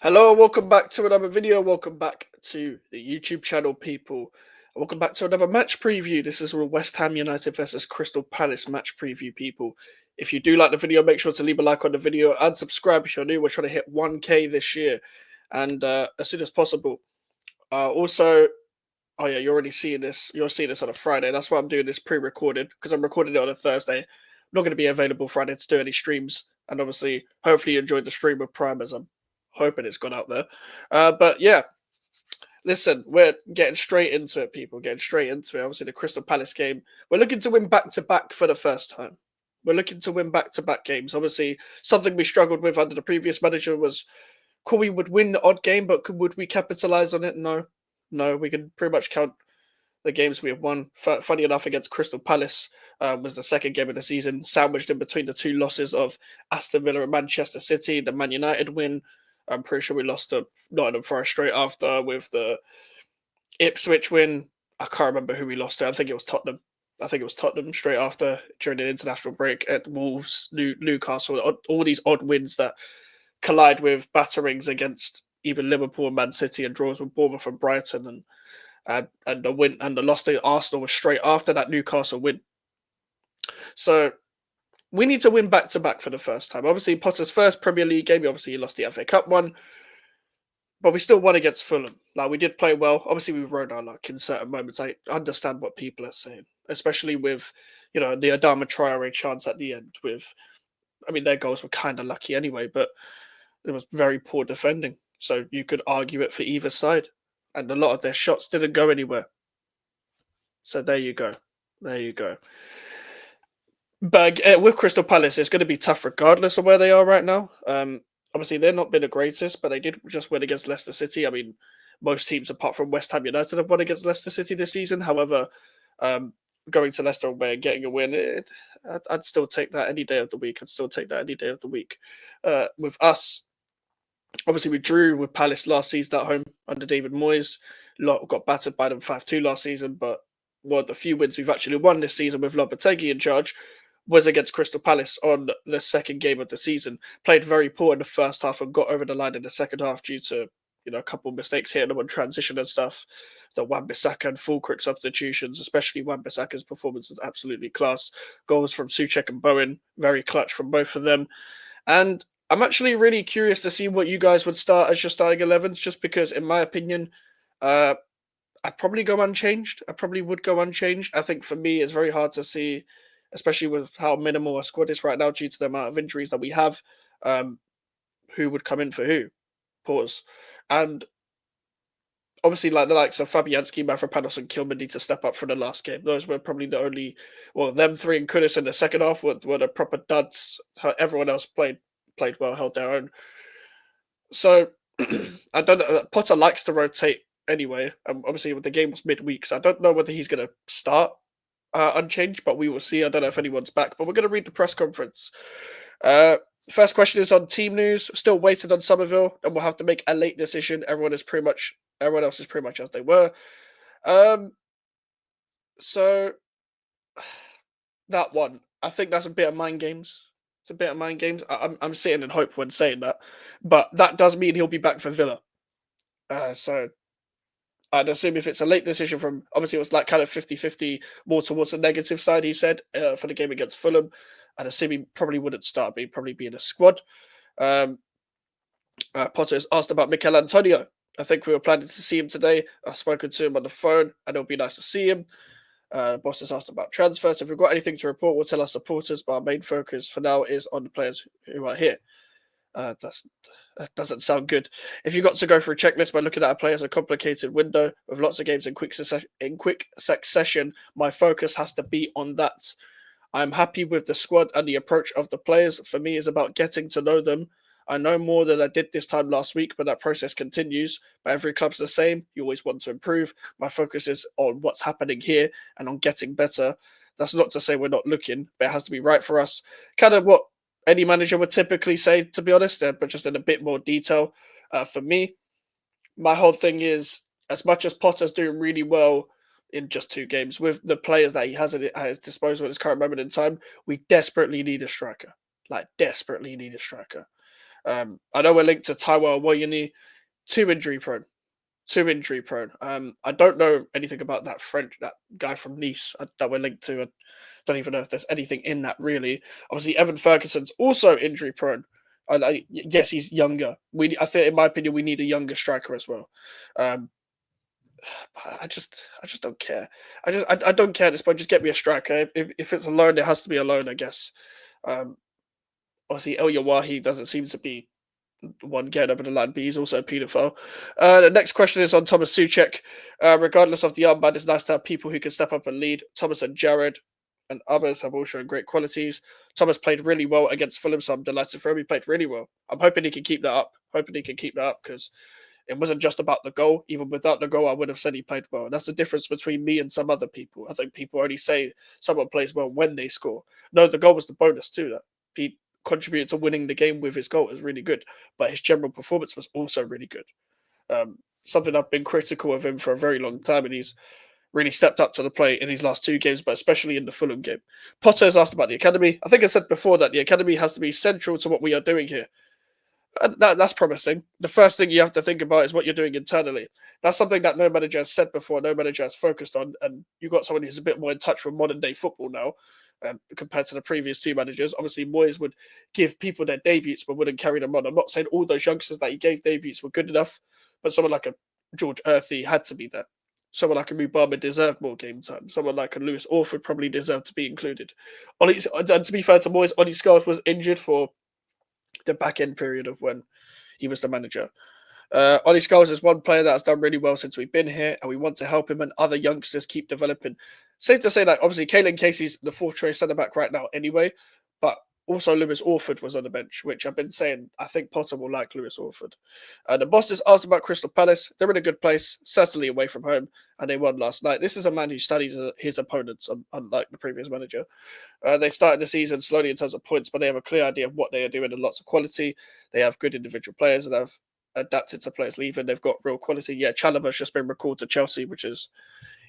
Hello, welcome back to another video. Welcome back to the YouTube channel, people. Welcome back to another match preview. This is a West Ham United versus Crystal Palace match preview, people. If you do like the video, make sure to leave a like on the video and subscribe if you're new. We're trying to hit 1K this year, and as soon as possible. Also, oh yeah, you're already seeing this. You're seeing this on a Friday. That's why I'm doing this pre-recorded because I'm recording it on a Thursday. I'm not going to be available Friday to do any streams, and obviously, hopefully, you enjoyed the stream with Prime as I'm hoping it's gone out there. But yeah, listen, we're getting straight into it, people. Getting straight into it. Obviously, the Crystal Palace game. We're looking to win back to back for the first time. We're looking to win back to back games. Obviously, something we struggled with under the previous manager was cool. We would win the odd game, but would we capitalize on it? No, no. We can pretty much count the games we have won. Funny enough, against Crystal Palace was the second game of the season, sandwiched in between the two losses of Aston Villa and Manchester City. The Man United win. I'm pretty sure we lost to Nottingham Forest straight after with the Ipswich win. I can't remember who we lost to. I think it was Tottenham. I think it was Tottenham straight after during the international break at Wolves, Newcastle. All these odd wins that collide with batterings against even Liverpool and Man City and draws with Bournemouth and Brighton and the win and the loss to Arsenal was straight after that Newcastle win. So we need to win back to back for the first time. Obviously, Potter's first Premier League game, obviously he lost the FA Cup one, but we still won against Fulham. Like we did play well. Obviously, we rode our luck in certain moments. I understand what people are saying, especially with the Adama Traore chance at the end. I mean, their goals were kind of lucky anyway, but it was very poor defending. So you could argue it for either side, and a lot of their shots didn't go anywhere. So there you go. There you go. But with Crystal Palace, it's going to be tough regardless of where they are right now. Obviously, they're not been the greatest, but they did just win against Leicester City. I mean, most teams apart from West Ham United have won against Leicester City this season. However, um, going to Leicester away and getting a win, I'd still take that any day of the week. I'd still take that any day of the week. With us, obviously, we drew with Palace last season at home under David Moyes. Got battered by them 5-2 last season, but one of the few wins we've actually won this season with Lopetegui in charge was against Crystal Palace on the second game of the season. Played very poor in the first half and got over the line in the second half due to a couple of mistakes hitting them on transition and stuff. The Wan-Bissaka and Fulkrug substitutions, especially Wan-Bissaka's performance was absolutely class. Goals from Souček and Bowen, very clutch from both of them. And I'm actually really curious to see what you guys would start as your starting 11s, just because, in my opinion, I'd probably go unchanged. I probably would go unchanged. I think for me, it's very hard to see, especially with how minimal our squad is right now due to the amount of injuries that we have, um, who would come in for who. Pause. And obviously, like the likes of Fabianski, Mavropanos, and Kilman need to step up for the last game. Those were probably the only, well, them three and Kudus in the second half were the proper duds. Everyone else played well, held their own. So I don't know. Potter likes to rotate anyway. Obviously, the game was midweek, so I don't know whether he's going to start unchanged, but we will see. I don't know if anyone's back, but we're going to read the press conference. First question is on team news. Still waiting on Somerville, and we'll have to make a late decision. Everyone else is pretty much as they were. So that one, I think that's a bit of mind games. It's a bit of mind games. I'm sitting in hope when saying that, but that does mean he'll be back for Villa. So I'd assume if it's a late decision from, obviously it was like kind of 50-50 more towards the negative side, he said, for the game against Fulham. I'd assume he probably wouldn't start, but he'd probably be in a squad. Potter has asked about Mikel Antonio. I think we were planning to see him today. I've spoken to him on the phone, and it'll be nice to see him. Boss has asked about transfers. If we've got anything to report, we'll tell our supporters, but our main focus for now is on the players who are here. That doesn't sound good. If you got to go through a checklist by looking at a player as a complicated window with lots of games in quick succession, my focus has to be on that. I'm happy with the squad and the approach of the players. For me, it's about getting to know them. I know more than I did this time last week, but that process continues. But every club's the same. You always want to improve. My focus is on what's happening here and on getting better. That's not to say we're not looking, but it has to be right for us. Kind of what any manager would typically say, to be honest, but just in a bit more detail. For me, my whole thing is, as much as Potter's doing really well in just 2 games with the players that he has at his disposal at his current moment in time, we desperately need a striker. Like, desperately need a striker. I know we're linked to Taiwo Awoniyi, too injury prone. Too injury prone. I don't know anything about that guy from Nice that we're linked to. I don't even know if there's anything in that really. Obviously, Evan Ferguson's also injury prone. Yes, he's younger. I think, in my opinion, we need a younger striker as well. Um, I just don't care. I don't care at this point. Just get me a striker. If it's a loan, it has to be a loan, I guess. Um, Obviously, El Yawahi doesn't seem to be one getting over the line, but he's also a paedophile. The next question is on Thomas Suchek. Regardless of the armband, it's nice to have people who can step up and lead. Thomas and Jared and others have all shown great qualities. Thomas played really well against Fulham, so I'm delighted for him. He played really well. I'm hoping he can keep that up. Hoping he can keep that up because it wasn't just about the goal. Even without the goal, I would have said he played well. And that's the difference between me and some other people. I think people only say someone plays well when they score. No, the goal was the bonus too. That he contributed to winning the game with his goal is really good. But his general performance was also really good. Something I've been critical of him for a very long time, and he's really stepped up to the plate in these last two games, but especially in the Fulham game. Potter has asked about the academy. I think I said before that the academy has to be central to what we are doing here. That's promising. The first thing you have to think about is what you're doing internally. That's something that no manager has said before, no manager has focused on, and you've got someone who's a bit more in touch with modern day football now, compared to the previous two managers. Obviously, Moyes would give people their debuts, but wouldn't carry them on. I'm not saying all those youngsters that he gave debuts were good enough, but someone like a George Earthy had to be there. Someone like a Mubama deserved more game time. Someone like a Lewis Orford probably deserved to be included. And to be fair to Moyes, Ollie Scholes was injured for the back end period of when he was the manager. Ollie Scholes is one player that has done really well since we've been here, and we want to help him and other youngsters keep developing. Safe to say that obviously Caelan Casey's the fourth choice centre back right now anyway, but also Lewis Orford was on the bench, which I've been saying I think Potter will like Lewis Orford. The boss is asked about Crystal Palace. They're in a good place, certainly away from home, and they won last night. This is a man who studies his opponents, unlike the previous manager. They started the season slowly in terms of points, but they have a clear idea of what they are doing and lots of quality. They have good individual players and have adapted to players leaving. They've got real quality. Yeah, Chalobah's just been recalled to Chelsea, which is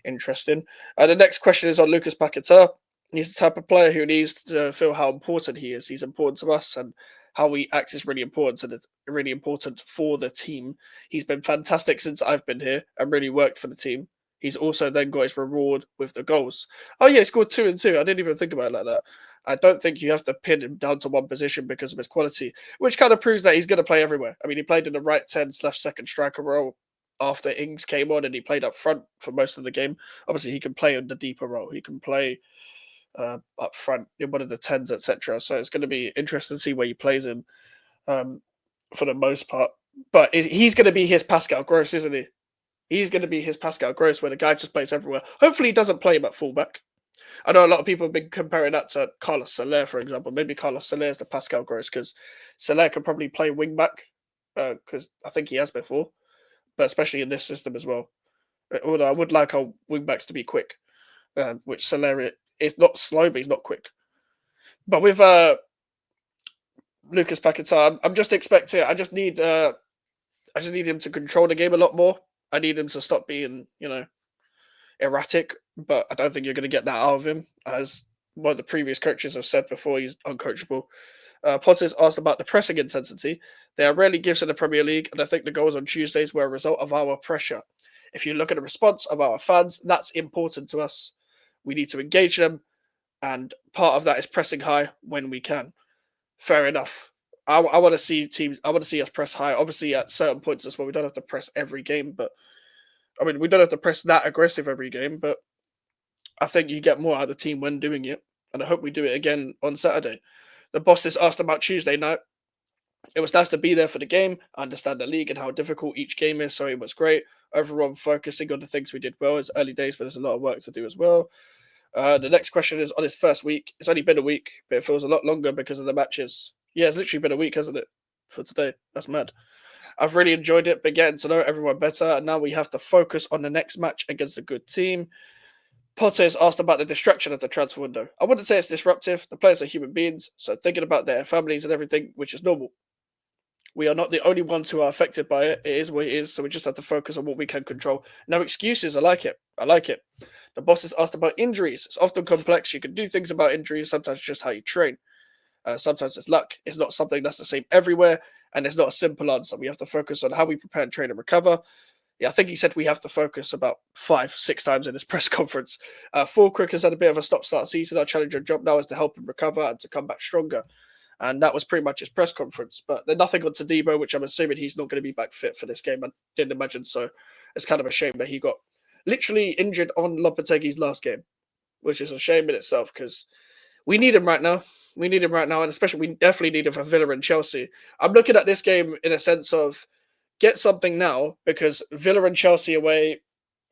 interesting. The next question is on Lucas Paquetá. He's the type of player who needs to feel how important he is. He's important to us, and how he acts is really important, and it's really important for the team. He's been fantastic since I've been here and really worked for the team. He's also then got his reward with the goals. Oh yeah, he scored 2 and 2. I didn't even think about it like that. I don't think you have to pin him down to one position because of his quality, which kind of proves that he's going to play everywhere. I mean, he played in the right 10/second striker role after Ings came on, and he played up front for most of the game. Obviously, he can play in the deeper role. He can play up front in one of the tens, etc. So it's going to be interesting to see where he plays in for the most part. But he's going to be his Pascal Gross, isn't he? He's going to be his Pascal Gross, where the guy just plays everywhere. Hopefully, he doesn't play him at fullback. I know a lot of people have been comparing that to Carlos Soler, for example. Maybe Carlos Soler is the Pascal Gross because Soler can probably play wing back because I think he has before, but especially in this system as well. Although I would like our wing backs to be quick, which Soler is not slow, but he's not quick. But with Lucas Paquetá, I'm just expecting. I just need him to control the game a lot more. I need him to stop being, erratic. But I don't think you're going to get that out of him, as one of the previous coaches have said before. He's uncoachable. Potter's asked about the pressing intensity. There are rarely gifts in the Premier League, and I think the goals on Tuesdays were a result of our pressure. If you look at the response of our fans, that's important to us. We need to engage them, and part of that is pressing high when we can. Fair enough. I want to see teams. I want to see us press high. Obviously, at certain points as well, we don't have to press every game, but I mean, we don't have to press that aggressive every game. But I think you get more out of the team when doing it, and I hope we do it again on Saturday. The bosses asked about Tuesday night. It was nice to be there for the game. I understand the league and how difficult each game is, so it was great. Overall, focusing on the things we did well. It's early days, but there's a lot of work to do as well. The next question is on his first week. It's only been a week, but it feels a lot longer because of the matches. Yeah, it's literally been a week, hasn't it, for today? That's mad. I've really enjoyed it, but getting to know everyone better. And now we have to focus on the next match against a good team. Potter is asked about the distraction of the transfer window. I wouldn't say it's disruptive. The players are human beings, so thinking about their families and everything, which is normal. We are not the only ones who are affected by it. It is what it is, so we just have to focus on what we can control. No excuses. I like it. I like it. The boss is asked about injuries. It's often complex. You can do things about injuries. Sometimes it's just how you train. Sometimes it's luck. It's not something that's the same everywhere, and it's not a simple answer. We have to focus on how we prepare and train and recover. Yeah, I think he said we have to focus about 5, 6 times in his press conference. Fulkirk has had a bit of a stop-start season. Our challenger job now is to help him recover and to come back stronger. And that was pretty much his press conference. But then nothing on Tadebo, which I'm assuming he's not going to be back fit for this game. I didn't imagine so. It's kind of a shame that he got literally injured on Lopetegui's last game, which is a shame in itself because we need him right now. We need him right now, and especially we definitely need him for Villa and Chelsea. I'm looking at this game in a sense of get something now because Villa and Chelsea away,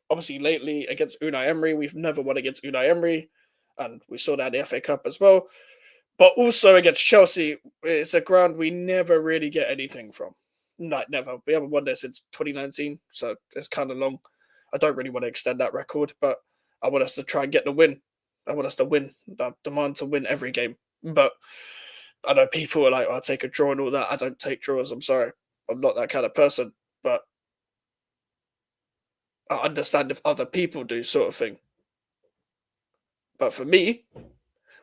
obviously lately against Unai Emery, we've never won against Unai Emery, and we saw that in the FA Cup as well. But also against Chelsea, it's a ground we never really get anything from. Like never. We haven't won there since 2019, so it's kind of long. I don't really want to extend that record, but I want us to try and get the win. I want us to win. I demand to win every game. But I know people are like, I'll take a draw and all that. I don't take draws. I'm sorry. I'm not that kind of person. But I understand if other people do, sort of thing. But for me,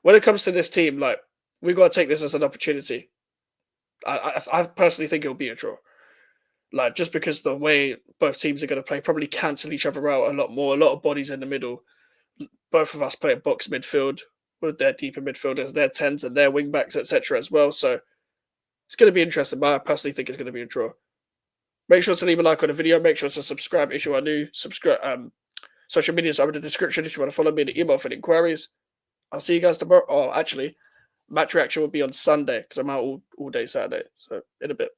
when it comes to this team, like, we've got to take this as an opportunity. I personally think it'll be a draw. Like, just because the way both teams are going to play probably cancel each other out a lot more. A lot of bodies in the middle. Both of us play a box midfield with their deeper midfielders, their 10s and their wing backs, etc. as well. So it's going to be interesting, but I personally think it's going to be a draw. Make sure to leave a like on the video. Make sure to subscribe if you are new. Subscribe. Social medias are in the description if you want to follow me. The email for the inquiries. I'll see you guys tomorrow. Oh, actually, match reaction will be on Sunday because I'm out all day Saturday. So in a bit.